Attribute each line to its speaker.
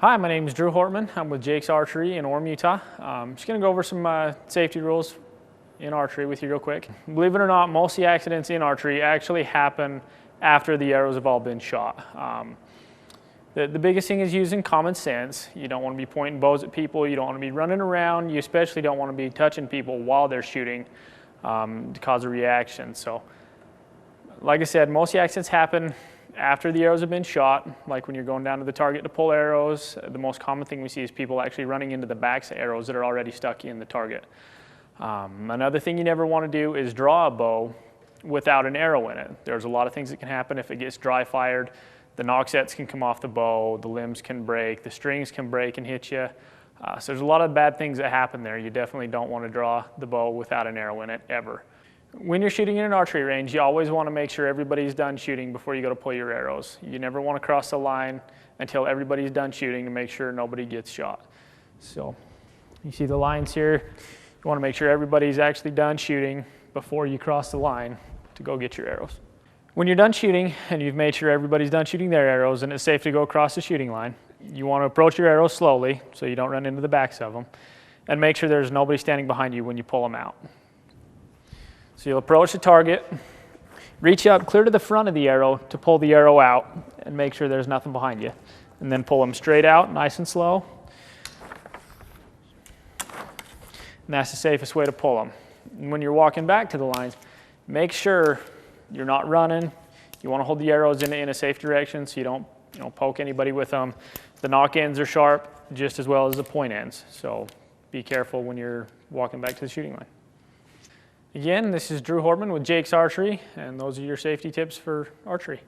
Speaker 1: Hi, my name is Drew Hortman. I'm with Jake's Archery in Orem, Utah. I'm just going to go over some safety rules in archery with you real quick. Believe it or not, most of the accidents in archery actually happen after the arrows have all been shot. The biggest thing is using common sense. You don't want to be pointing bows at people. You don't want to be running around. You especially don't want to be touching people while they're shooting to cause a reaction. So, like I said, most of the accidents happen after the arrows have been shot, like when you're going down to the target to pull arrows. The most common thing we see is people actually running into the backs of arrows that are already stuck in the target. Another thing you never want to do is draw a bow without an arrow in it. There's a lot of things that can happen if it gets dry fired. The knock sets can come off the bow, the limbs can break, the strings can break and hit you. So there's a lot of bad things that happen there. You definitely don't want to draw the bow without an arrow in it, ever. When you're shooting in an archery range, you always want to make sure everybody's done shooting before you go to pull your arrows. You never want to cross the line until everybody's done shooting to make sure nobody gets shot. So you see the lines here. You want to make sure everybody's actually done shooting before you cross the line to go get your arrows. When you're done shooting and you've made sure everybody's done shooting their arrows and it's safe to go across the shooting line, you want to approach your arrows slowly so you don't run into the backs of them, and make sure there's nobody standing behind you when you pull them out. So you'll approach the target, reach out clear to the front of the arrow to pull the arrow out and make sure there's nothing behind you. And then pull them straight out, nice and slow. And that's the safest way to pull them. And when you're walking back to the lines, make sure you're not running. You want to hold the arrows in a safe direction so you don't poke anybody with them. The knock ends are sharp just as well as the point ends. So be careful when you're walking back to the shooting line. Again, this is Drew Hortman with Jake's Archery, and those are your safety tips for archery.